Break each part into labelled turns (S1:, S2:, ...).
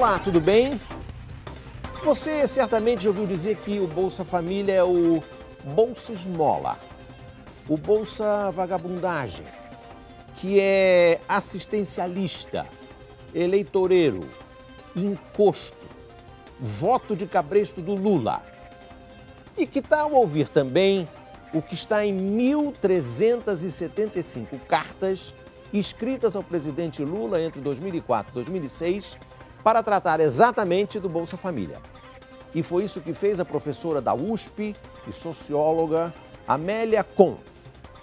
S1: Olá, tudo bem? Você certamente ouviu dizer que o Bolsa Família é o Bolsa Esmola, o Bolsa Vagabundagem, que é assistencialista, eleitoreiro, encosto, voto de cabresto do Lula. E que tal ouvir também o que está em 1.375 cartas escritas ao presidente Lula entre 2004 e 2006 para tratar exatamente do Bolsa Família. E foi isso que fez a professora da USP e socióloga Amélia Con,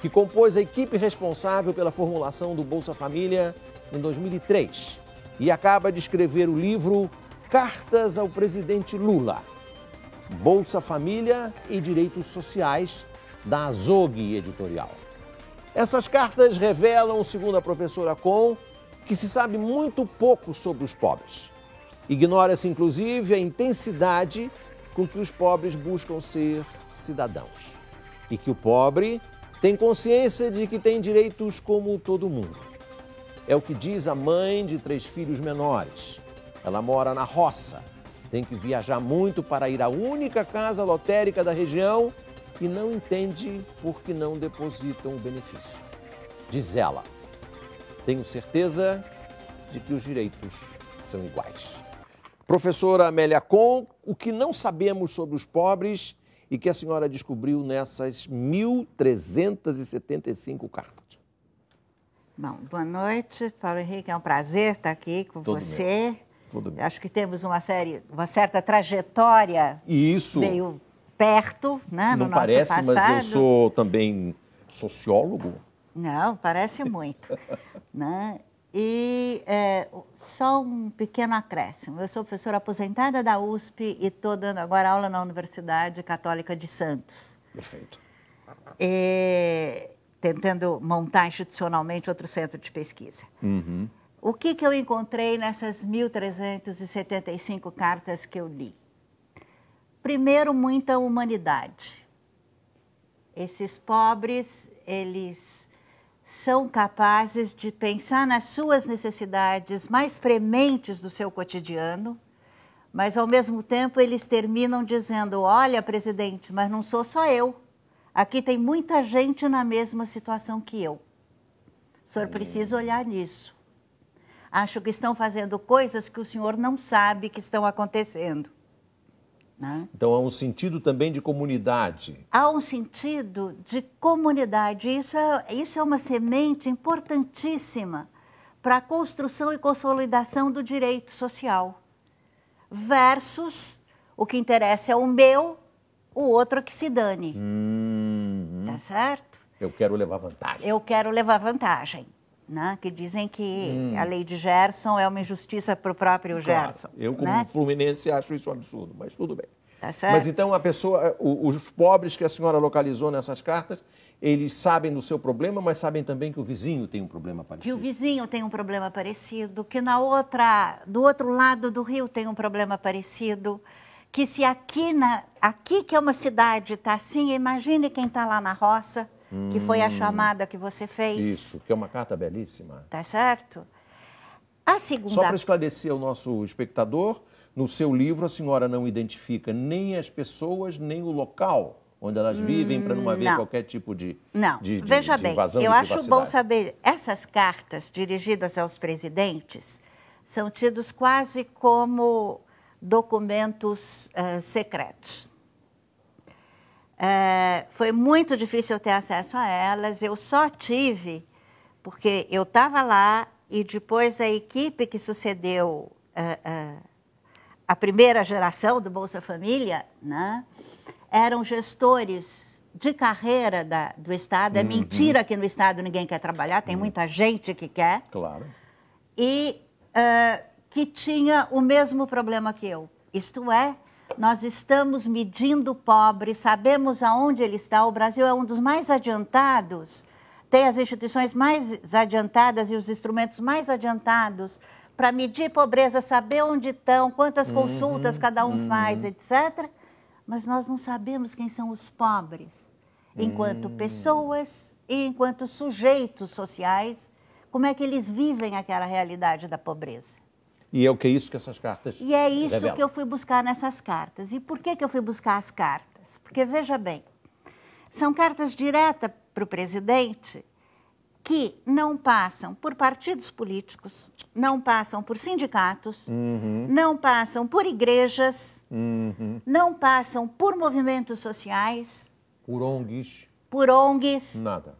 S1: que compôs a equipe responsável pela formulação do Bolsa Família em 2003 e acaba de escrever o livro Cartas ao Presidente Lula, Bolsa Família e Direitos Sociais, da Azog Editorial. Essas cartas revelam, segundo a professora Con, que se sabe muito pouco sobre os pobres. Ignora-se, inclusive, a intensidade com que os pobres buscam ser cidadãos. E que o pobre tem consciência de que tem direitos como todo mundo. É o que diz a mãe de 3 filhos menores. Ela mora na roça, tem que viajar muito para ir à única casa lotérica da região e não entende por que não depositam o benefício. Diz ela: tenho certeza de que os direitos são iguais. Professora Amélia Con, o que não sabemos sobre os pobres e que a senhora descobriu nessas 1.375 cartas?
S2: Bom, boa noite, Paulo Henrique, é um prazer estar aqui com você.
S1: Tudo bem.
S2: Acho que temos uma certa trajetória meio perto, né, no nosso
S1: parece,
S2: passado.
S1: mas eu sou também sociólogo.
S2: Não, parece muito. Né? E só um pequeno acréscimo. Eu sou professora aposentada da USP e estou dando agora aula na Universidade Católica de Santos.
S1: Perfeito.
S2: Tentando montar institucionalmente outro centro de pesquisa.
S1: Uhum.
S2: O que eu encontrei nessas 1.375 cartas que eu li? Primeiro, muita humanidade. Esses pobres, eles são capazes de pensar nas suas necessidades mais prementes do seu cotidiano, mas, ao mesmo tempo, eles terminam dizendo: olha, presidente, mas não sou só eu. Aqui tem muita gente na mesma situação que eu. O senhor precisa olhar nisso. Acho que estão fazendo coisas que o senhor não sabe que estão acontecendo. Né?
S1: Então, há um sentido também de comunidade.
S2: Há um sentido de comunidade. Isso é uma semente importantíssima para a construção e consolidação do direito social. Versus o que interessa é o meu, o outro que se dane. Tá certo?
S1: Eu quero levar vantagem.
S2: Eu quero levar vantagem. Né? Que dizem que a lei de Gerson é uma injustiça para o próprio Gerson.
S1: Eu, como fluminense, acho isso um absurdo, mas tudo bem.
S2: Tá certo?
S1: Mas então a pessoa, os pobres que a senhora localizou nessas cartas, eles sabem do seu problema, mas sabem também que o vizinho tem um problema parecido.
S2: Que o vizinho tem um problema parecido, que do outro lado do rio tem um problema parecido, que se aqui que é uma cidade está assim, imagine quem está lá na roça, que foi a chamada que você fez.
S1: Isso, que é uma carta belíssima.
S2: Tá certo? A segunda...
S1: Só para esclarecer ao nosso espectador, no seu livro a senhora não identifica nem as pessoas, nem o local onde elas vivem, para não haver qualquer tipo de
S2: Veja bem,
S1: invasão
S2: eu
S1: de
S2: acho
S1: privacidade.
S2: bom saber, essas cartas dirigidas aos presidentes são tidos quase como documentos secretos. Foi muito difícil ter acesso a elas, eu só tive porque eu estava lá e depois a equipe que sucedeu a primeira geração do Bolsa Família, né, eram gestores de carreira do Estado. É mentira que no Estado ninguém quer trabalhar, tem muita gente que quer.
S1: Claro.
S2: E que tinha o mesmo problema que eu. Isto é, nós estamos medindo o pobre, sabemos aonde ele está. O Brasil é um dos mais adiantados, tem as instituições mais adiantadas e os instrumentos mais adiantados para medir pobreza, saber onde estão, quantas consultas cada um faz, etc. Mas nós não sabemos quem são os pobres, enquanto pessoas e enquanto sujeitos sociais, como é que eles vivem aquela realidade da pobreza.
S1: E é o que é isso que essas cartas
S2: E é isso
S1: revelam.
S2: que eu fui buscar nessas cartas. E por que eu fui buscar as cartas? Porque, veja bem, são cartas diretas para o presidente que não passam por partidos políticos, não passam por sindicatos, não passam por igrejas, não passam por movimentos sociais,
S1: Por ONGs,
S2: por ONGs.
S1: nada.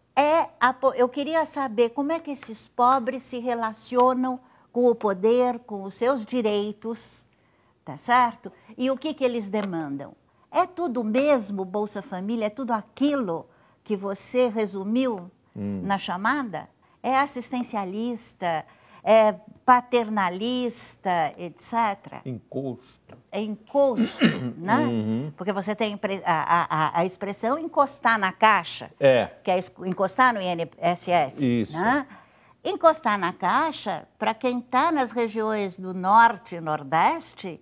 S2: Eu queria saber como é que esses pobres se relacionam com o poder, com os seus direitos, tá certo? E o que eles demandam? É tudo mesmo, Bolsa Família? É tudo aquilo que você resumiu na chamada? É assistencialista, é paternalista, etc.
S1: Encosto.
S2: É encosto, né? Porque você tem a expressão encostar na caixa, que é encostar no INSS.
S1: Isso.
S2: Né? Encostar na caixa, para quem está nas regiões do Norte e Nordeste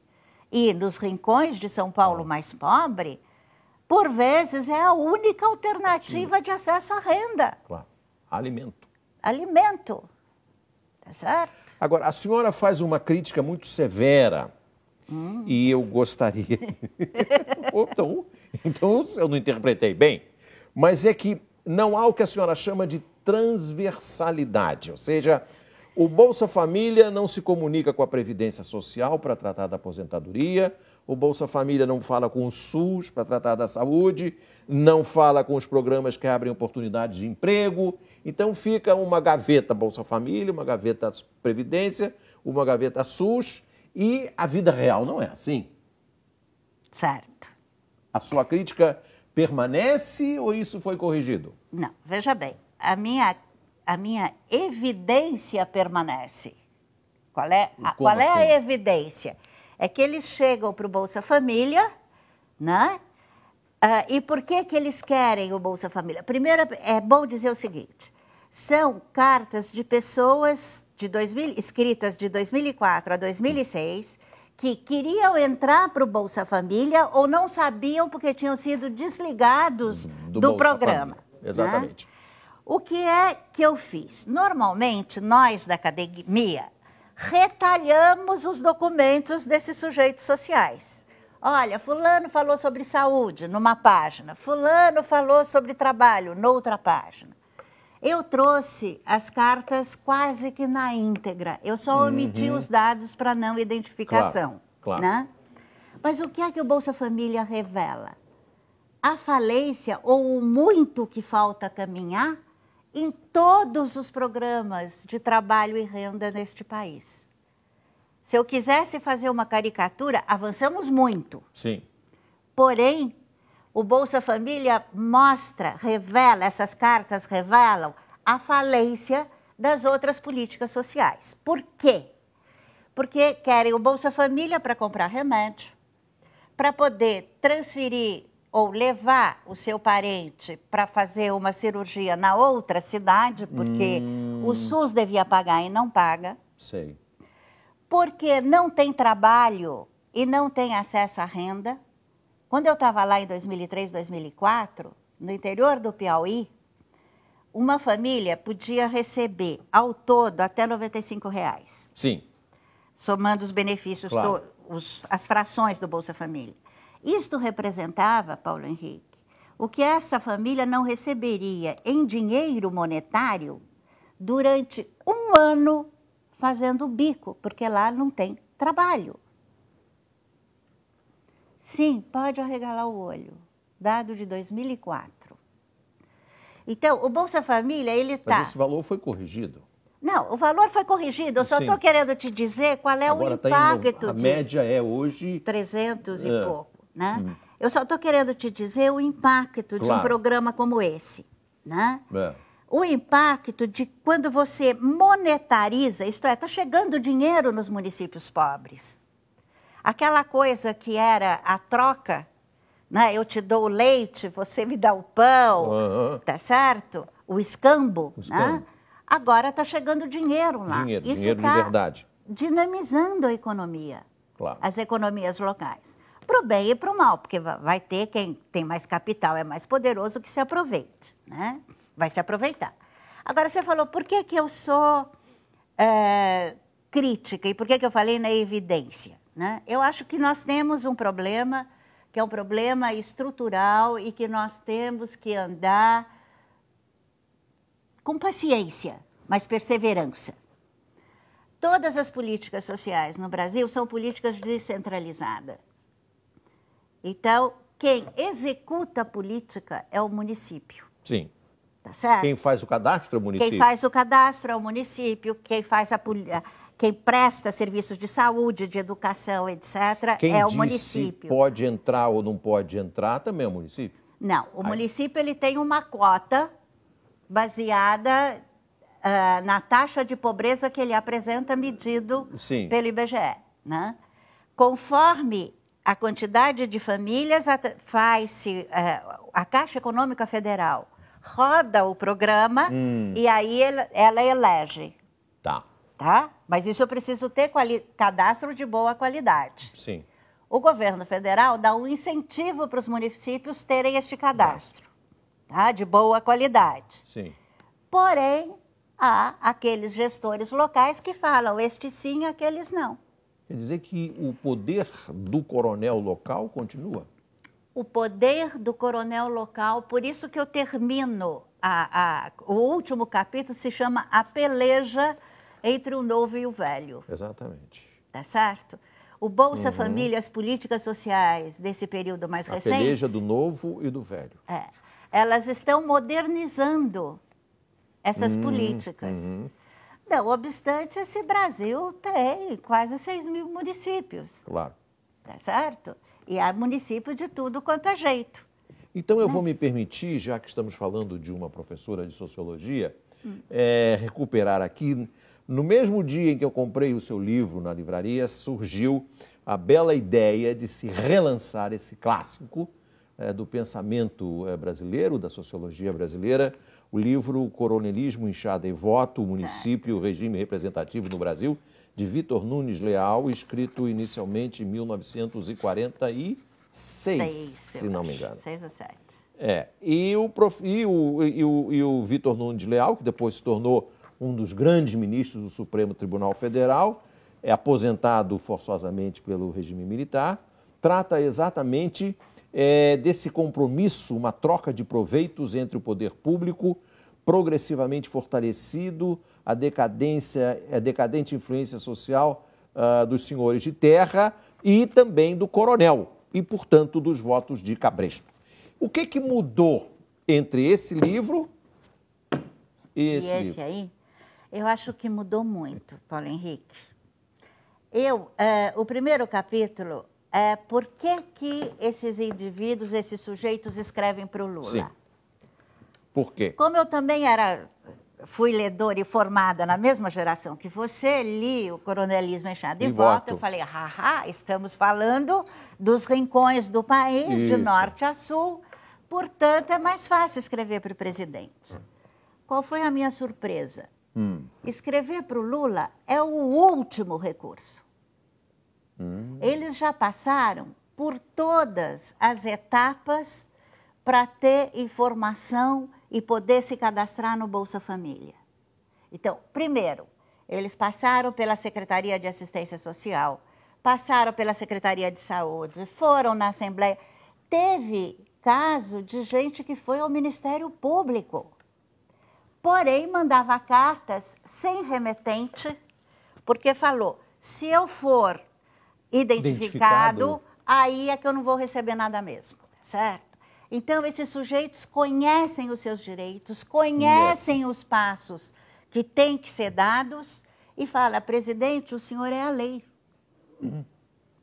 S2: e nos rincões de São Paulo mais pobre, por vezes é a única alternativa de acesso à renda.
S1: Claro. Alimento.
S2: Alimento. Tá certo?
S1: Agora, a senhora faz uma crítica muito severa e eu gostaria... então, eu não interpretei bem, mas é que não há o que a senhora chama de transversalidade, ou seja, o Bolsa Família não se comunica com a Previdência Social para tratar da aposentadoria, o Bolsa Família não fala com o SUS para tratar da saúde, não fala com os programas que abrem oportunidades de emprego. Então fica uma gaveta Bolsa Família, uma gaveta Previdência, uma gaveta SUS e a vida real não é assim.
S2: Certo.
S1: A sua crítica permanece ou isso foi corrigido?
S2: Não, veja bem, a minha evidência permanece. Qual é a evidência? É que eles chegam para o Bolsa Família, né? E por que eles querem o Bolsa Família? Primeiro, é bom dizer o seguinte, são cartas de pessoas escritas de 2004 a 2006, que queriam entrar para o Bolsa Família ou não sabiam porque tinham sido desligados do programa.
S1: Família. Exatamente.
S2: Né? O que é que eu fiz? Normalmente, nós da academia retalhamos os documentos desses sujeitos sociais. Olha, fulano falou sobre saúde numa página, fulano falou sobre trabalho noutra página. Eu trouxe as cartas quase que na íntegra, eu só omiti os dados para não identificação.
S1: Claro.
S2: Né? Mas o que é que o Bolsa Família revela? A falência ou o muito que falta caminhar em todos os programas de trabalho e renda neste país. Se eu quisesse fazer uma caricatura, avançamos muito.
S1: Sim.
S2: Porém, o Bolsa Família revela, essas cartas revelam a falência das outras políticas sociais. Por quê? Porque querem o Bolsa Família para comprar remédio, para poder transferir ou levar o seu parente para fazer uma cirurgia na outra cidade, porque o SUS devia pagar e não paga.
S1: Sei.
S2: Porque não tem trabalho e não tem acesso à renda. Quando eu estava lá em 2003, 2004, no interior do Piauí, uma família podia receber ao todo até R$ 95.
S1: Sim.
S2: Somando os benefícios,
S1: claro.
S2: As frações do Bolsa Família. Isto representava, Paulo Henrique, o que essa família não receberia em dinheiro monetário durante um ano fazendo bico, porque lá não tem trabalho. Sim, pode arregalar o olho. Dado de 2004. Então, o Bolsa Família, ele está...
S1: Mas esse valor foi corrigido?
S2: Não, o valor foi corrigido. Eu só estou querendo te dizer qual é
S1: agora
S2: o impacto disso.
S1: A média é hoje...
S2: 300 e pouco, né? Eu só estou querendo te dizer o impacto de um programa como esse, né? O impacto de quando você monetariza, isto é, está chegando dinheiro nos municípios pobres. Aquela coisa que era a troca, né? Eu te dou o leite, você me dá o pão, tá certo? O escambo, né? Agora está chegando dinheiro lá.
S1: Dinheiro de verdade.
S2: Dinamizando a economia, as economias locais. Para o bem e para o mal, porque vai ter quem tem mais capital, é mais poderoso, que se aproveite, né? Vai se aproveitar. Agora, você falou, por que eu sou crítica, e por que eu falei na evidência, né? Eu acho que nós temos um problema, que é um problema estrutural e que nós temos que andar com paciência, mas perseverança. Todas as políticas sociais no Brasil são políticas descentralizadas. Então, quem executa a política é o município.
S1: Sim.
S2: Tá certo?
S1: Quem faz o cadastro é o município.
S2: Quem faz o cadastro é o município, quem presta serviços de saúde, de educação, etc.,
S1: Quem
S2: é o
S1: diz
S2: município.
S1: Se pode entrar ou não pode entrar também é o município?
S2: Não, o município ele tem uma cota baseada na taxa de pobreza que ele apresenta medido
S1: Sim.
S2: pelo IBGE, né? Conforme a quantidade de famílias, faz-se a Caixa Econômica Federal roda o programa e aí ela elege.
S1: Tá.
S2: Tá? Mas isso eu preciso ter cadastro de boa qualidade.
S1: Sim.
S2: O governo federal dá um incentivo para os municípios terem este cadastro, tá? De boa qualidade.
S1: Sim.
S2: Porém, há aqueles gestores locais que falam este sim, aqueles não.
S1: Quer dizer que o poder do coronel local continua?
S2: O poder do coronel local, por isso que eu termino, o último capítulo se chama A Peleja entre o Novo e o Velho.
S1: Exatamente.
S2: Tá certo? O Bolsa Família, as políticas sociais desse período mais recente...
S1: A peleja do novo e do velho.
S2: Elas estão modernizando essas políticas. Não obstante, esse Brasil tem quase 6.000 municípios.
S1: Claro.
S2: Tá certo? E há município de tudo quanto é jeito.
S1: Então eu vou me permitir, já que estamos falando de uma professora de sociologia, recuperar aqui. No mesmo dia em que eu comprei o seu livro na livraria, surgiu a bela ideia de se relançar esse clássico do pensamento brasileiro, da sociologia brasileira, o livro Coronelismo, Enxada e Voto, o Município, o Regime Representativo no Brasil, de Vitor Nunes Leal, escrito inicialmente em 1946, se não me engano.
S2: 6 ou 7.
S1: E o Vitor Nunes Leal, que depois se tornou um dos grandes ministros do Supremo Tribunal Federal, é aposentado forçosamente pelo regime militar, trata exatamente desse compromisso, uma troca de proveitos entre o poder público, progressivamente fortalecido, a decadente influência social dos senhores de terra e também do coronel, e, portanto, dos votos de Cabresto. O que mudou entre esse livro e esse livro?
S2: Aí? Eu acho que mudou muito, Paulo Henrique. O primeiro capítulo é por que esses indivíduos, esses sujeitos escrevem para o Lula.
S1: Sim. Por quê?
S2: Como eu também fui ledora e formada na mesma geração que você, li o Coronelismo, Enxada e Voto, eu falei, estamos falando dos rincões do país, de norte a sul, portanto é mais fácil escrever para o presidente. Qual foi a minha surpresa? Escrever para o Lula é o último recurso. Eles já passaram por todas as etapas para ter informação e poder se cadastrar no Bolsa Família. Então, primeiro, eles passaram pela Secretaria de Assistência Social, passaram pela Secretaria de Saúde, foram na Assembleia. Teve caso de gente que foi ao Ministério Público, porém mandava cartas sem remetente, porque falou, se eu for identificado, aí é que eu não vou receber nada mesmo, certo? Então, esses sujeitos conhecem os seus direitos, conhecem os passos que têm que ser dados e fala, presidente, o senhor é a lei.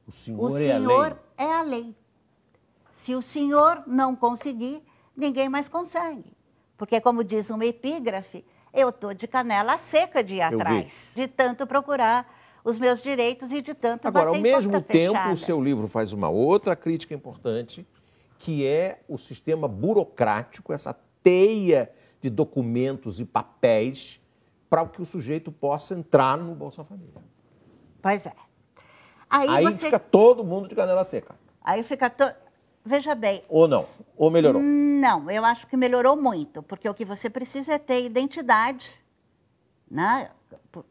S1: O senhor
S2: é a lei. Se o senhor não conseguir, ninguém mais consegue. Porque, como diz uma epígrafe, eu estou de canela seca de ir atrás, de tanto procurar os meus direitos e de tanto
S1: Agora,
S2: bater
S1: ao mesmo tempo,
S2: fechada.
S1: o seu livro faz uma outra crítica importante, que é o sistema burocrático, essa teia de documentos e papéis para que o sujeito possa entrar no Bolsa Família.
S2: Pois é.
S1: Aí fica todo mundo de canela seca.
S2: Aí fica todo... Veja bem...
S1: Ou não? Ou melhorou?
S2: Não, eu acho que melhorou muito, porque o que você precisa é ter identidade, né?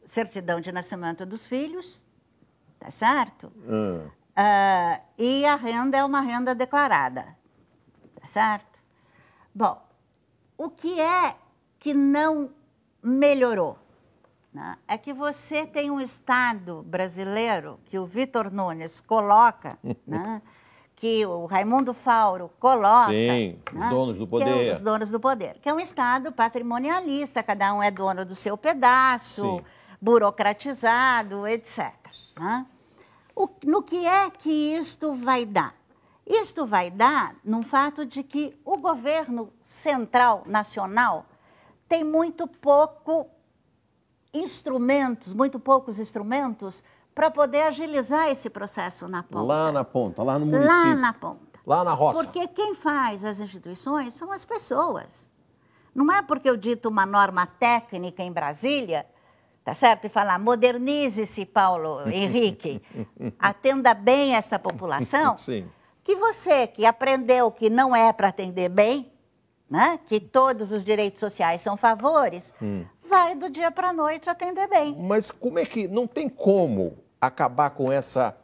S2: certidão de nascimento dos filhos, tá certo? E a renda é uma renda declarada, tá certo? Bom, o que é que não melhorou? Né? É que você tem um Estado brasileiro que o Vitor Nunes coloca, né? Que o Raimundo Fauro coloca.
S1: Sim,
S2: né?
S1: Os donos do poder.
S2: Os donos do poder, que é um Estado patrimonialista, cada um é dono do seu pedaço,
S1: Sim.
S2: burocratizado, etc. Né? No que é que isto vai dar? Isto vai dar no fato de que o governo central, nacional, tem muito poucos instrumentos para poder agilizar esse processo na ponta.
S1: Lá na ponta, lá no município.
S2: Lá na ponta.
S1: Lá na roça.
S2: Porque quem faz as instituições são as pessoas. Não é porque eu dito uma norma técnica em Brasília, tá certo? E falar, modernize-se, Paulo Henrique, atenda bem essa população,
S1: Sim.
S2: que você que aprendeu que não é para atender bem, né? Que todos os direitos sociais são favores, vai do dia para a noite atender bem.
S1: Mas como é que... Não tem como acabar com essa...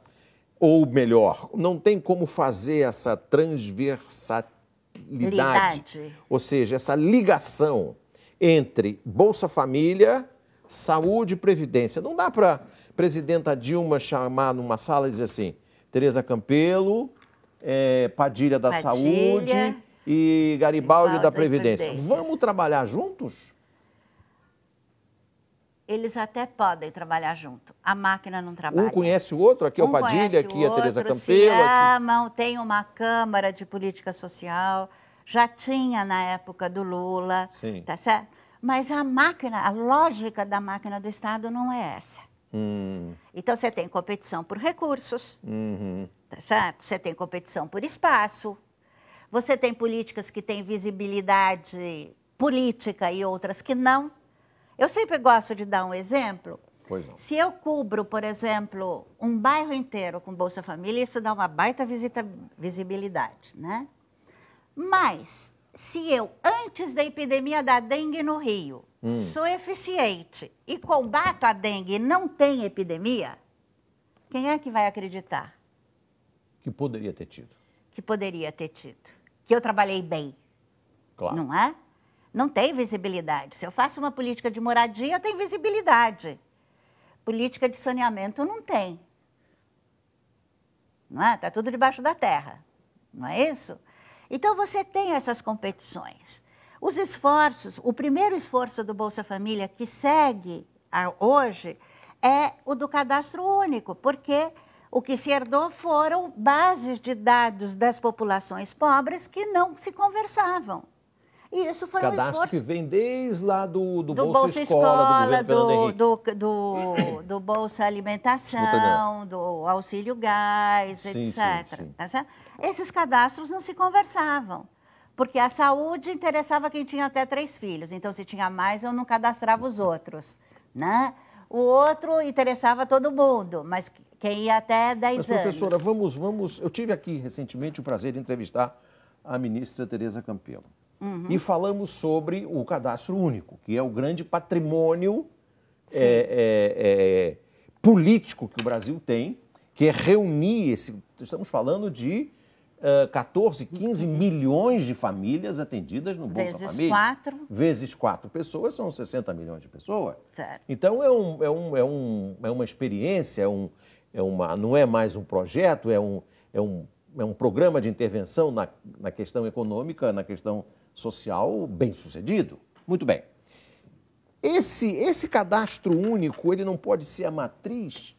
S1: Ou melhor, não tem como fazer essa transversalidade. Ou seja, essa ligação entre Bolsa Família, saúde e previdência. Não dá para a presidenta Dilma chamar numa sala e dizer assim, Tereza Campelo, Padilha da Saúde e Garibaldi da Previdência. Vamos trabalhar juntos?
S2: Eles até podem trabalhar junto. A máquina não trabalha.
S1: Um conhece o outro, aqui é o Padilha, aqui é a Tereza Campelo.
S2: Se amam, tem uma Câmara de Política Social, já tinha na época do Lula,
S1: Sim.
S2: Tá certo? Mas a máquina, a lógica da máquina do Estado não é essa. Então você tem competição por recursos, tá certo? Você tem competição por espaço, você tem políticas que têm visibilidade política e outras que não. Eu sempre gosto de dar um exemplo.
S1: Pois não.
S2: Se eu cubro, por exemplo, um bairro inteiro com Bolsa Família, isso dá uma baita visibilidade, né? Mas, se eu, antes da epidemia da dengue no Rio, sou eficiente e combato a dengue e não tem epidemia, quem é que vai acreditar?
S1: Que poderia ter tido.
S2: Que poderia ter tido. Que eu trabalhei bem.
S1: Claro.
S2: Não é? Não tem visibilidade. Se eu faço uma política de moradia, tem visibilidade. Política de saneamento não tem. Não é? Está tudo debaixo da terra. Não é isso? Então, você tem essas competições. Os esforços, o primeiro esforço do Bolsa Família que segue hoje é o do cadastro único, porque o que se herdou foram bases de dados das populações pobres que não se conversavam. E isso foi um
S1: cadastro
S2: esforço
S1: que vem desde lá do Bolsa Escola,
S2: do Bolsa Alimentação, do Auxílio Gás,
S1: sim,
S2: etc.
S1: Sim.
S2: Tá certo? Esses cadastros não se conversavam, porque a saúde interessava quem tinha até 3 filhos. Então, se tinha mais, eu não cadastrava os outros, né? O outro interessava todo mundo, mas quem ia até 10 anos.
S1: Mas, professora, vamos... Eu tive aqui recentemente o prazer de entrevistar a ministra Tereza Campelo. E falamos sobre o cadastro único, que é o grande patrimônio político que o Brasil tem, que é reunir estamos falando de 14, 15 milhões de famílias atendidas no Bolsa Família. Vezes 4 pessoas, são 60 milhões de pessoas.
S2: Certo.
S1: Então, é uma experiência, não é mais um projeto, é um programa de intervenção na questão econômica, na questão social, bem sucedido. Muito bem. Esse cadastro único, ele não pode ser a matriz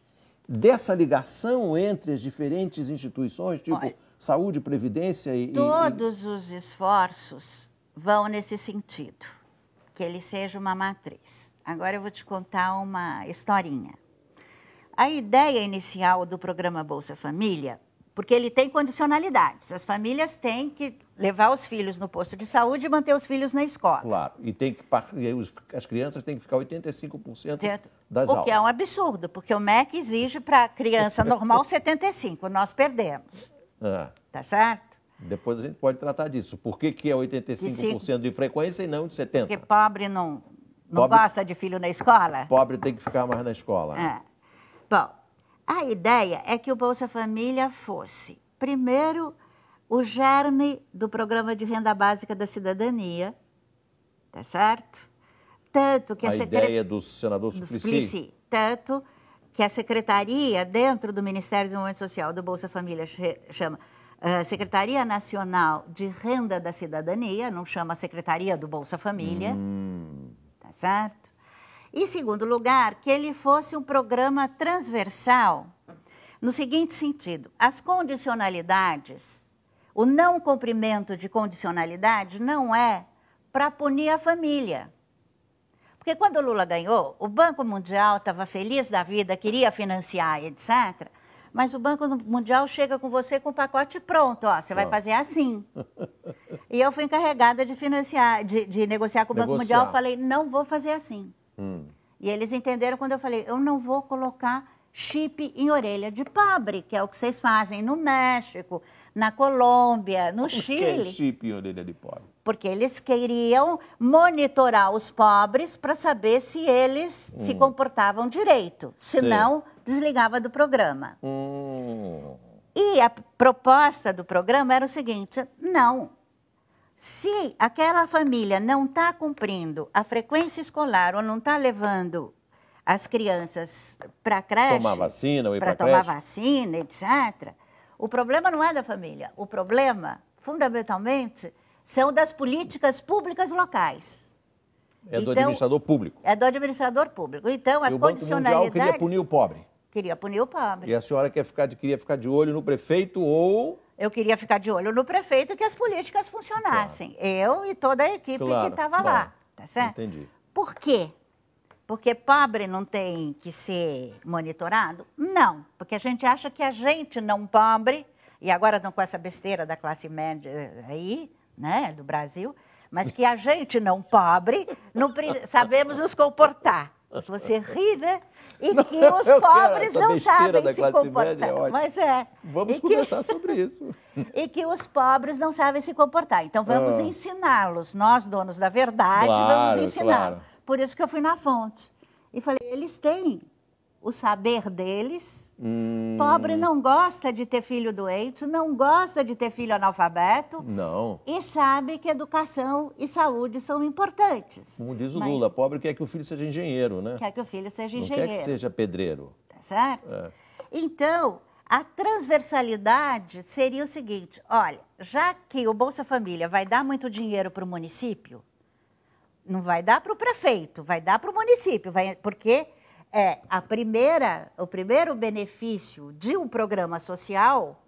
S1: dessa ligação entre as diferentes instituições, tipo saúde, previdência e...
S2: Todos os esforços vão nesse sentido, que ele seja uma matriz. Agora eu vou te contar uma historinha. A ideia inicial do programa Bolsa Família, porque ele tem condicionalidades. As famílias têm que levar os filhos no posto de saúde e manter os filhos na escola.
S1: Claro, e as crianças têm que ficar 85% das aulas.
S2: O que é um absurdo, porque o MEC exige para a criança normal 75%, nós perdemos. Tá certo?
S1: Depois a gente pode tratar disso. Por que é 85% de frequência e não de 70%?
S2: Porque pobre Não gosta de filho na escola?
S1: Pobre tem que ficar mais na escola.
S2: É. Bom, a ideia é que o Bolsa Família fosse, primeiro, o germe do Programa de Renda Básica da Cidadania, tá certo? Tanto que
S1: a ideia do senador Suplicy.
S2: Tanto que a secretaria, dentro do Ministério do Desenvolvimento Social do Bolsa Família, chama Secretaria Nacional de Renda da Cidadania, não chama Secretaria do Bolsa Família, tá certo? E, em segundo lugar, que ele fosse um programa transversal, no seguinte sentido: as condicionalidades, o não cumprimento de condicionalidade não é para punir a família. Porque quando o Lula ganhou, o Banco Mundial estava feliz da vida, queria financiar, etc. Mas o Banco Mundial chega com você com o pacote pronto, ó, você vai fazer assim. E eu fui encarregada de financiar, de negociar com o Banco Mundial, falei, não vou fazer assim. E eles entenderam quando eu falei, eu não vou colocar chip em orelha de pobre, que é o que vocês fazem no México, na Colômbia, no Chile.
S1: Por que chip em orelha de pobre?
S2: Porque eles queriam monitorar os pobres para saber se eles se comportavam direito. Senão, desligava do programa. E a proposta do programa era o seguinte, não. Se aquela família não está cumprindo a frequência escolar ou não está levando as crianças para a creche,
S1: tomar vacina ou ir para
S2: tomar vacina, etc., o problema não é da família. O problema, fundamentalmente, são das políticas públicas locais.
S1: É do administrador público.
S2: É do administrador público. Então, as condicionalidades...
S1: O Banco Mundial queria punir o pobre.
S2: Queria punir o pobre.
S1: E a senhora queria ficar de olho no prefeito ou...
S2: Eu queria ficar de olho no prefeito e que as políticas funcionassem. Claro. Eu e toda a equipe que estava lá. Tá certo?
S1: Entendi.
S2: Por quê? Porque pobre não tem que ser monitorado? Não, porque a gente acha que a gente não pobre, e agora estão com essa besteira da classe média aí, né, do Brasil, mas que a gente não pobre, não sabemos nos comportar. Você ri, né? E que os pobres não sabem se comportar. Mas
S1: vamos conversar sobre isso.
S2: E que os pobres não sabem se comportar. Então vamos ensiná-los. Nós, donos da verdade, vamos ensiná-los. Claro. Por isso que eu fui na fonte. E falei, eles têm o saber deles. Pobre não gosta de ter filho doente, não gosta de ter filho analfabeto.
S1: Não.
S2: E sabe que educação e saúde são importantes.
S1: Como diz o Lula, pobre quer que o filho seja engenheiro, né?
S2: Quer que o filho seja engenheiro.
S1: Não quer que seja pedreiro.
S2: Tá certo? Então, a transversalidade seria o seguinte, olha, já que o Bolsa Família vai dar muito dinheiro para o município, não vai dar para o prefeito, vai dar para o município, porque o primeiro benefício de um programa social,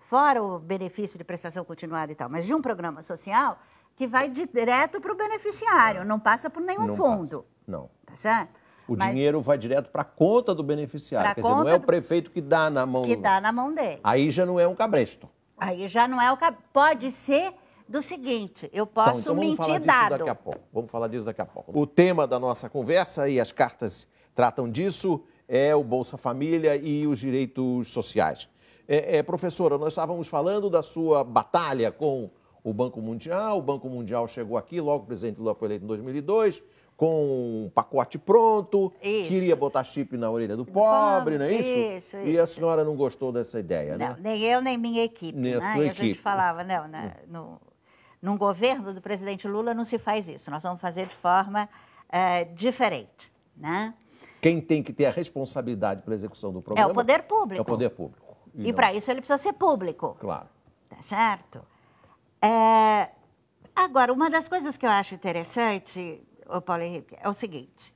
S2: fora o benefício de prestação continuada e tal, mas de um programa social que vai direto para o beneficiário, não passa por nenhum fundo.
S1: Não.
S2: Tá certo?
S1: O dinheiro vai direto para a conta do beneficiário, quer dizer, não é o prefeito que dá na mão...
S2: Que dá na mão dele.
S1: Aí já não é um cabresto.
S2: Aí já não é o cabresto. Pode ser do seguinte, eu posso mentir dado.
S1: Vamos falar disso daqui a pouco. O tema da nossa conversa, e as cartas tratam disso, é o Bolsa Família e os direitos sociais. Professora, nós estávamos falando da sua batalha com o Banco Mundial chegou aqui, logo o presidente Lula foi eleito em 2002, com um pacote pronto, queria botar chip na orelha do pobre, não é isso? Isso. E a senhora não gostou dessa ideia,
S2: não,
S1: né?
S2: Nem eu, nem minha equipe.
S1: Nem a sua equipe.
S2: A gente falava, num governo do presidente Lula não se faz isso, nós vamos fazer de forma diferente, né?
S1: Quem tem que ter a responsabilidade pela execução do programa...
S2: É o poder público.
S1: É o poder público.
S2: E para isso ele precisa ser público.
S1: Claro.
S2: Tá certo? Agora, uma das coisas que eu acho interessante, Paulo Henrique, é o seguinte.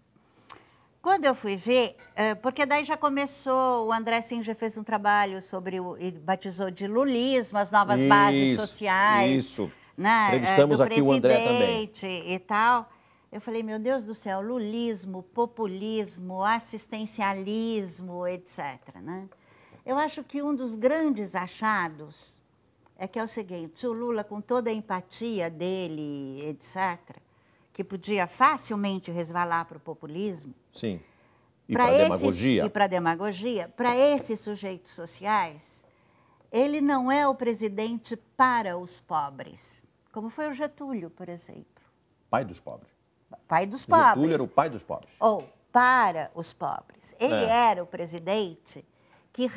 S2: Quando eu fui ver, porque daí já começou, o André Singer fez um trabalho sobre, e batizou de lulismo, as novas bases sociais.
S1: Isso,
S2: né,
S1: entrevistamos aqui o André também.
S2: E tal. Eu falei, meu Deus do céu, lulismo, populismo, assistencialismo, etc. Né? Eu acho que um dos grandes achados é que é o seguinte, o Lula, com toda a empatia dele, etc., que podia facilmente resvalar para o populismo.
S1: Sim, e para a demagogia.
S2: E para a demagogia, para esses sujeitos sociais, ele não é o presidente para os pobres, como foi o Getúlio, por exemplo.
S1: Pai dos pobres.
S2: pai dos pobres.
S1: Getúlio era o pai dos pobres.
S2: Ou para os pobres. Ele era o presidente que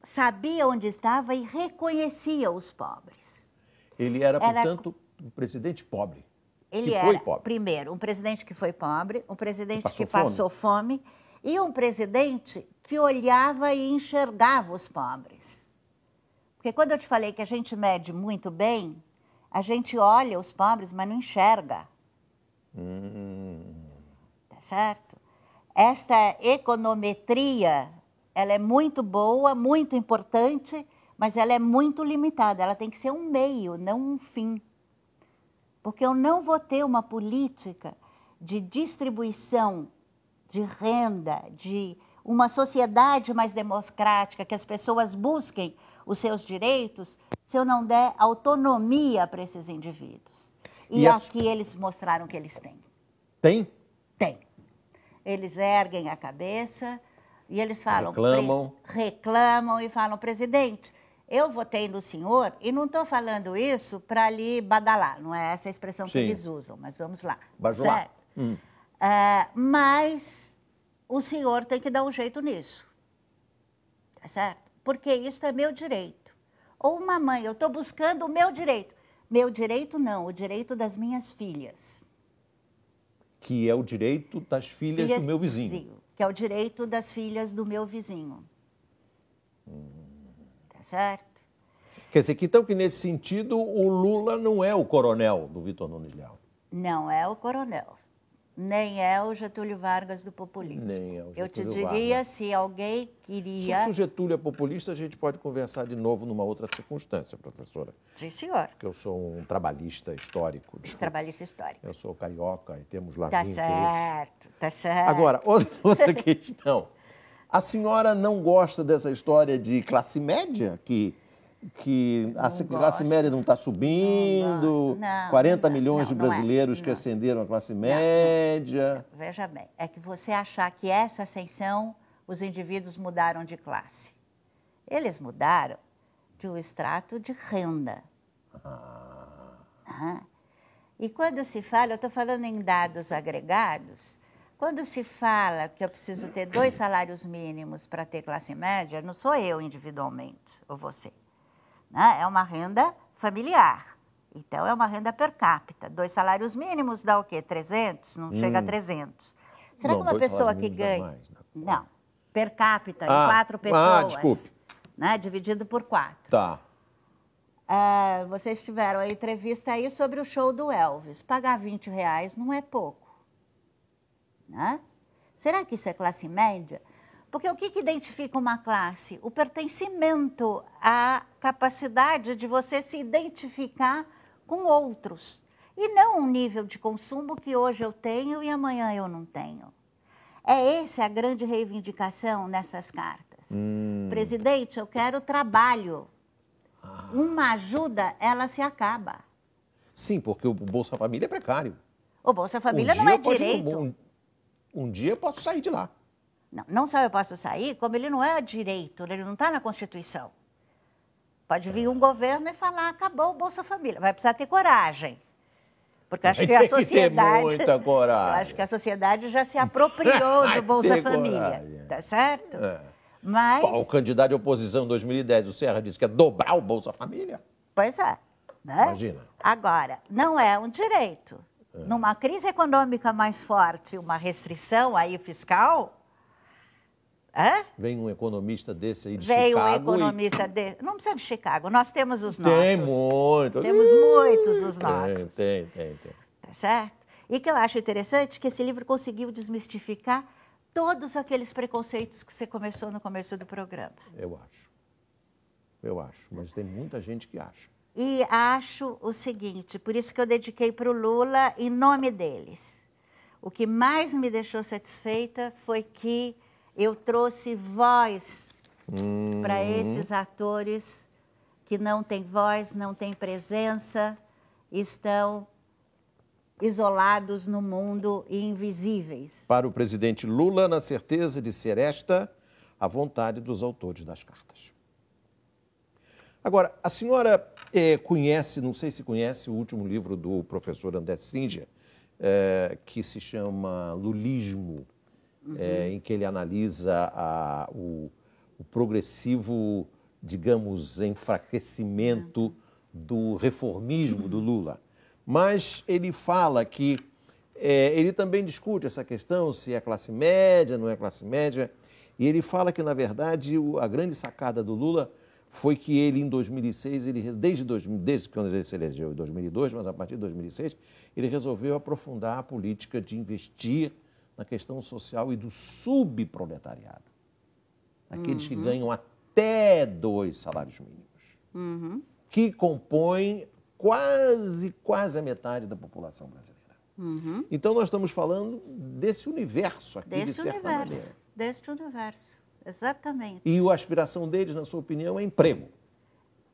S2: sabia onde estava e reconhecia os pobres.
S1: Ele era, portanto, um presidente pobre.
S2: Ele
S1: que
S2: era,
S1: foi pobre.
S2: primeiro, um presidente que foi pobre, um presidente que
S1: fome.
S2: passou fome e um presidente que olhava e enxergava os pobres. Porque quando eu te falei que a gente mede muito bem, a gente olha os pobres, mas não enxerga. Tá certo? Esta econometria, ela é muito boa, muito importante, mas ela é muito limitada. Ela tem que ser um meio, não um fim. Porque eu não vou ter uma política de distribuição de renda, de uma sociedade mais democrática, que as pessoas busquem os seus direitos, se eu não der autonomia para esses indivíduos. E aqui eles mostraram que eles têm.
S1: Tem?
S2: Tem. Eles erguem a cabeça e eles falam... Reclamam e falam, presidente, eu votei no senhor e não estou falando isso para lhe badalar, não é essa a expressão que eles usam, mas vamos lá.
S1: Bajular.
S2: Certo? Mas o senhor tem que dar um jeito nisso, tá certo? Porque isso é meu direito. Ou mamãe, eu estou buscando o meu direito. Meu direito não, o direito das minhas filhas.
S1: Que é o direito das filhas do meu vizinho.
S2: Que é o direito das filhas do meu vizinho. Tá certo?
S1: Quer dizer, que, então, que nesse sentido o Lula não é o coronel do Vitor Nunes Leal.
S2: Não é o coronel. Nem é o Getúlio Vargas do populismo.
S1: Nem é o Getúlio
S2: Eu te diria,
S1: Vargas.
S2: se alguém queria...
S1: Se o Getúlio é populista, a gente pode conversar de novo numa outra circunstância, professora.
S2: Sim, senhor.
S1: Porque eu sou um trabalhista histórico. Desculpa.
S2: Trabalhista histórico.
S1: Eu sou carioca e temos lá
S2: Tá
S1: vínculos.
S2: certo, tá certo.
S1: Agora, outra questão. A senhora não gosta dessa história de classe média? Que a classe média não está subindo,
S2: não,
S1: 40 milhões de
S2: não
S1: brasileiros que ascenderam à classe média.
S2: Veja bem, é que você achar que essa ascensão, os indivíduos mudaram de classe. Eles mudaram de um extrato de renda. E quando se fala, eu estou falando em dados agregados, quando se fala que eu preciso ter 2 salários mínimos para ter classe média, não sou eu individualmente, ou você. É uma renda familiar. Então, é uma renda per capita. 2 salários mínimos dá o quê? 300? Não chega a 300. Será que uma pessoa que ganha... Mais, né? Não, per capita, em 4 pessoas.
S1: Desculpe.
S2: Dividido por 4.
S1: Tá.
S2: Vocês tiveram a entrevista aí sobre o show do Elvis. Pagar R$20 não é pouco. Né? Será que isso é classe média? Porque o que identifica uma classe? O pertencimento, a capacidade de você se identificar com outros. E não um nível de consumo que hoje eu tenho e amanhã eu não tenho. Essa a grande reivindicação nessas cartas. Presidente, eu quero trabalho. Uma ajuda, ela se acaba.
S1: Sim, porque o Bolsa Família é precário.
S2: O Bolsa Família não é direito.
S1: Um dia eu posso sair de lá.
S2: Não só eu posso sair, como ele não é direito, ele não está na Constituição. Pode vir um governo e falar, acabou o Bolsa Família. Vai precisar ter coragem. Porque eu acho que a sociedade...
S1: Ter muita coragem.
S2: Eu acho que a sociedade já se apropriou do Bolsa Família. Tá certo? Mas...
S1: O candidato de oposição em 2010, o Serra, disse que ia dobrar o Bolsa Família.
S2: Pois é. Né?
S1: Imagina.
S2: Agora, não é um direito. Numa crise econômica mais forte, uma restrição aí fiscal...
S1: Vem um economista desse aí de
S2: Veio
S1: Chicago.
S2: Veio um economista desse. Não precisa de Chicago, nós temos os nossos.
S1: Tem muito.
S2: Temos muitos os nossos.
S1: Tem.
S2: Tá certo? E que eu acho interessante que esse livro conseguiu desmistificar todos aqueles preconceitos que você começou no começo do programa.
S1: Eu acho, mas tem muita gente que acha.
S2: E acho o seguinte, por isso que eu dediquei para o Lula em nome deles. O que mais me deixou satisfeita foi que eu trouxe voz para esses atores que não têm voz, não têm presença, estão isolados no mundo e invisíveis.
S1: Para o presidente Lula, na certeza de ser esta a vontade dos autores das cartas. Agora, a senhora conhece, não sei se conhece, o último livro do professor André Singer, que se chama Lulismo, em que ele analisa o progressivo, digamos, enfraquecimento do reformismo do Lula. Mas ele fala que ele também discute essa questão, se é classe média, não é classe média, e ele fala que, na verdade, a grande sacada do Lula foi que ele, em 2006, desde quando ele se elegeu em 2002, mas a partir de 2006, ele resolveu aprofundar a política de investir na questão social e do subproletariado. Aqueles que ganham até 2 salários mínimos, que compõem quase a metade da população brasileira. Então, nós estamos falando desse universo aqui, de certa maneira.
S2: Desse universo, exatamente.
S1: E a aspiração deles, na sua opinião, é emprego.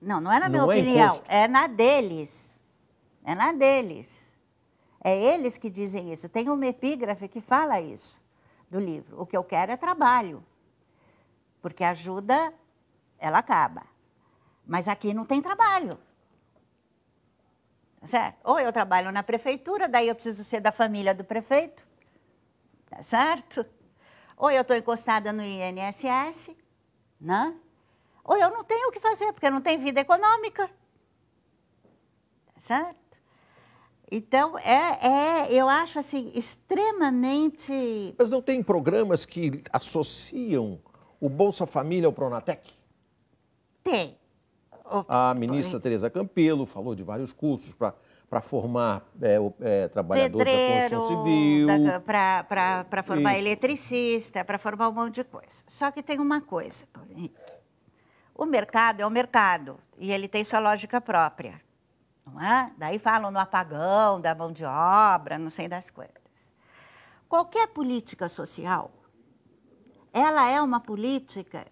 S2: Não é na minha opinião, é na deles. É na deles. É eles que dizem isso. Tem uma epígrafe que fala isso, do livro. O que eu quero é trabalho, porque a ajuda, ela acaba. Mas aqui não tem trabalho. Certo? Ou eu trabalho na prefeitura, daí eu preciso ser da família do prefeito, tá certo? Ou eu estou encostada no INSS, né? Ou eu não tenho o que fazer, porque não tem vida econômica, tá certo? Então, eu acho assim, extremamente...
S1: Mas não tem programas que associam o Bolsa Família ao Pronatec?
S2: Tem.
S1: A ministra Tereza Campelo falou de vários cursos para formar trabalhadores da construção civil.
S2: Para formar eletricista, para formar um monte de coisa. Só que tem uma coisa, Paulo Henrique. O mercado é o mercado e ele tem sua lógica própria. Não é? Daí falam no apagão, da mão de obra, não sei das coisas. Qualquer política social, ela é uma política...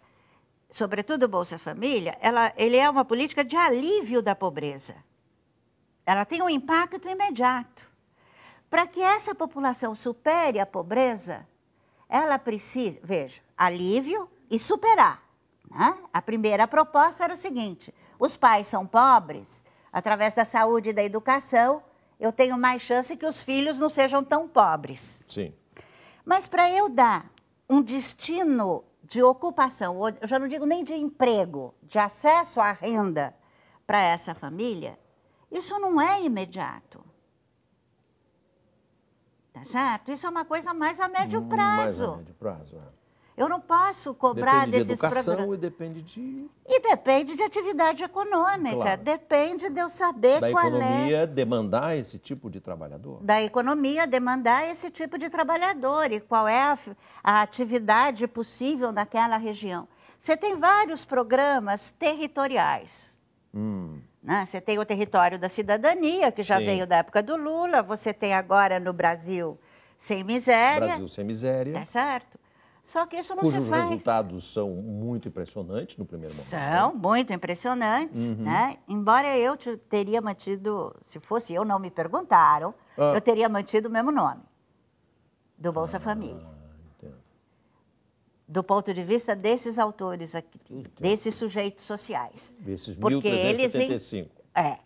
S2: sobretudo o Bolsa Família, ele é uma política de alívio da pobreza. Ela tem um impacto imediato. Para que essa população supere a pobreza, ela precisa, veja, alívio e superar. Né? A primeira proposta era o seguinte, os pais são pobres, através da saúde e da educação, eu tenho mais chance que os filhos não sejam tão pobres.
S1: Sim.
S2: Mas para eu dar um destino de ocupação, eu já não digo nem de emprego, de acesso à renda para essa família, isso não é imediato. Tá certo? Isso é uma coisa mais a médio prazo.
S1: Mais a médio prazo, é.
S2: Eu não posso cobrar desses programas.
S1: Depende de educação e depende de...
S2: E depende de atividade econômica, claro. Depende de eu saber qual é...
S1: Da economia demandar esse tipo de trabalhador.
S2: Da economia demandar esse tipo de trabalhador e qual é a atividade possível naquela região. Você tem vários programas territoriais. Né? Você tem o território da cidadania, que já veio da época do Lula, você tem agora no Brasil Sem Miséria.
S1: Brasil Sem Miséria.
S2: Tá certo? Só que isso não se faz.
S1: Cujos resultados são muito impressionantes no primeiro momento.
S2: São muito impressionantes, né? Embora eu teria mantido, se fosse eu, não me perguntaram, eu teria mantido o mesmo nome, do Bolsa Família.
S1: Entendo.
S2: Do ponto de vista desses autores aqui, desses sujeitos sociais.
S1: Desses
S2: porque
S1: 1.375.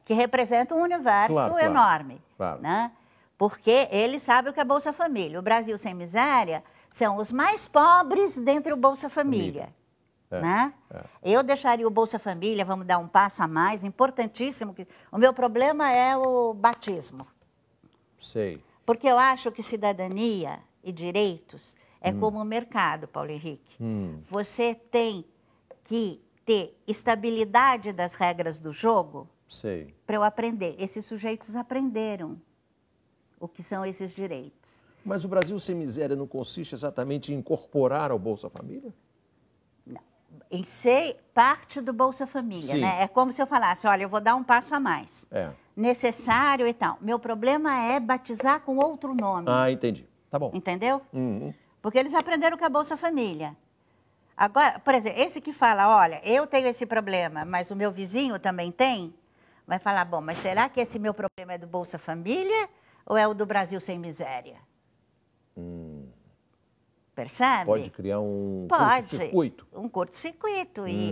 S2: Que representam um universo enorme.
S1: Claro.
S2: Né? Porque eles sabem o que é Bolsa Família. O Brasil Sem Miséria são os mais pobres dentre o Bolsa Família. Né? Eu deixaria o Bolsa Família, vamos dar um passo a mais, importantíssimo. O meu problema é o batismo.
S1: Sei.
S2: Porque eu acho que cidadania e direitos é como o mercado, Paulo Henrique. Você tem que ter estabilidade das regras do jogo para eu aprender. Esses sujeitos aprenderam o que são esses direitos.
S1: Mas o Brasil Sem Miséria não consiste exatamente em incorporar ao Bolsa Família?
S2: Não. Em ser parte do Bolsa Família, né? É como se eu falasse, olha, eu vou dar um passo a mais. Necessário e tal. Meu problema é batizar com outro nome.
S1: Ah, entendi. Tá bom.
S2: Entendeu? Porque eles aprenderam que é Bolsa Família. Agora, por exemplo, esse que fala, olha, eu tenho esse problema, mas o meu vizinho também tem, vai falar, bom, mas será que esse meu problema é do Bolsa Família ou é o do Brasil Sem Miséria? Percebe?
S1: Pode criar um curto-circuito.
S2: Um curto-circuito. E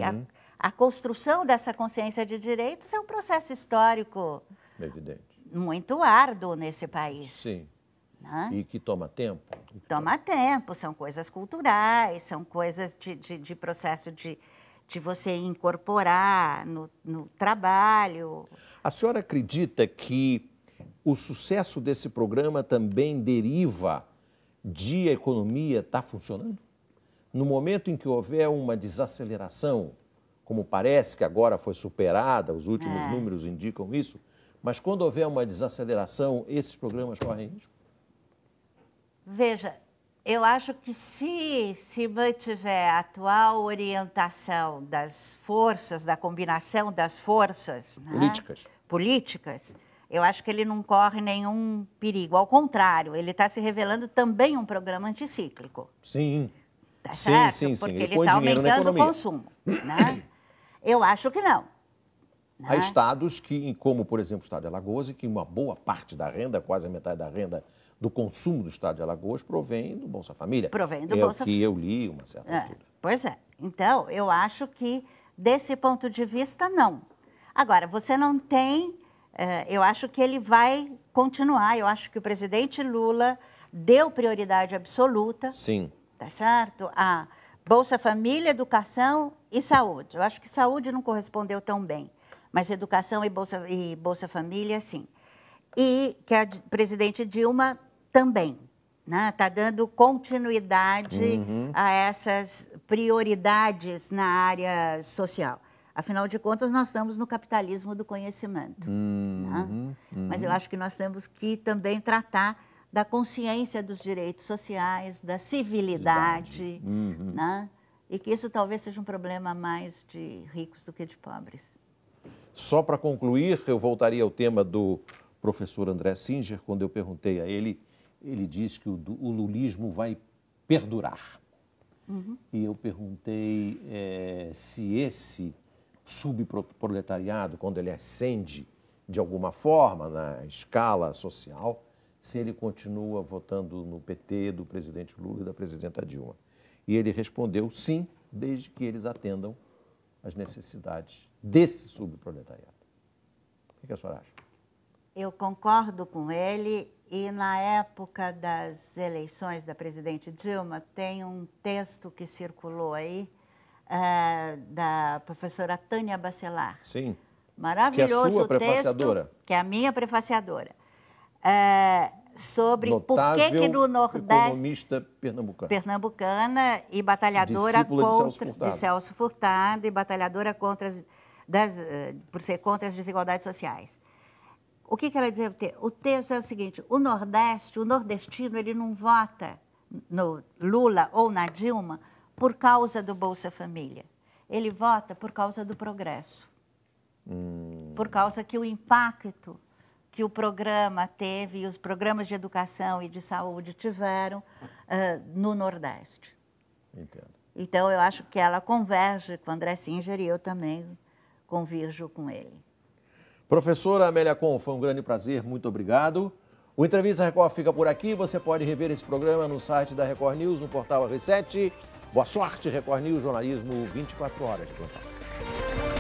S2: a construção dessa consciência de direitos é um processo histórico
S1: evidente,
S2: muito árduo nesse país.
S1: Sim.
S2: né?
S1: E que toma tempo.
S2: Toma tempo, são coisas culturais, são coisas de processo de você incorporar no trabalho.
S1: A senhora acredita que o sucesso desse programa também deriva de a economia estar funcionando? No momento em que houver uma desaceleração, como parece que agora foi superada, os últimos números indicam isso, mas quando houver uma desaceleração, esses programas correm risco?
S2: Veja, eu acho que se mantiver a atual orientação das forças, da combinação das forças, né, políticas, eu acho que ele não corre nenhum perigo. Ao contrário, ele está se revelando também um programa anticíclico.
S1: Sim.
S2: Tá certo?
S1: Sim.
S2: Porque
S1: Ele
S2: ele está aumentando o consumo. Né? Eu acho que não. Né?
S1: Há estados que, como por exemplo o estado de Alagoas, que uma boa parte da renda, quase a metade da renda do consumo do estado de Alagoas provém do Bolsa Família.
S2: Provém do Bolsa Família.
S1: É o que eu li uma certa altura.
S2: Pois é. Então, eu acho que, desse ponto de vista, não. Agora, você não tem... eu acho que ele vai continuar. Eu acho que o presidente Lula deu prioridade absoluta.
S1: Sim.
S2: Tá certo? A Bolsa Família, educação e saúde. Eu acho que saúde não correspondeu tão bem, mas educação e Bolsa Família, sim. E que a presidente Dilma também, né? Está dando continuidade a essas prioridades na área social. Afinal de contas, nós estamos no capitalismo do conhecimento. Né? Mas eu acho que nós temos que também tratar da consciência dos direitos sociais, da civilidade, né? E que isso talvez seja um problema mais de ricos do que de pobres.
S1: Só para concluir, eu voltaria ao tema do professor André Singer. Quando eu perguntei a ele, ele disse que o lulismo vai perdurar. E eu perguntei se esse subproletariado, quando ele ascende de alguma forma na escala social, se ele continua votando no PT do presidente Lula e da presidenta Dilma. E ele respondeu sim, desde que eles atendam às necessidades desse subproletariado. O que a senhora acha?
S2: Eu concordo com ele, e na época das eleições da presidente Dilma, tem um texto que circulou aí, da professora Tânia Bacelar.
S1: Sim.
S2: Maravilhoso
S1: que é a sua prefaciadora.
S2: Texto, que é a minha prefaciadora. Sobre
S1: notável
S2: por que no Nordeste...
S1: economista
S2: pernambucana e batalhadora de Celso Furtado e batalhadora por ser contra as desigualdades sociais. O que ela dizia? O texto é o seguinte: o Nordeste, o nordestino, ele não vota no Lula ou na Dilma por causa do Bolsa Família. Ele vota por causa do progresso. Por causa que o impacto que o programa teve e os programas de educação e de saúde tiveram no Nordeste.
S1: Entendo.
S2: Então, eu acho que ela converge com o André Singer e eu também convirjo com ele.
S1: Professora Amélia Con, foi um grande prazer, muito obrigado. O Entrevista Record fica por aqui. Você pode rever esse programa no site da Record News, no portal R7. Boa sorte, Record News, jornalismo 24 horas de plantão.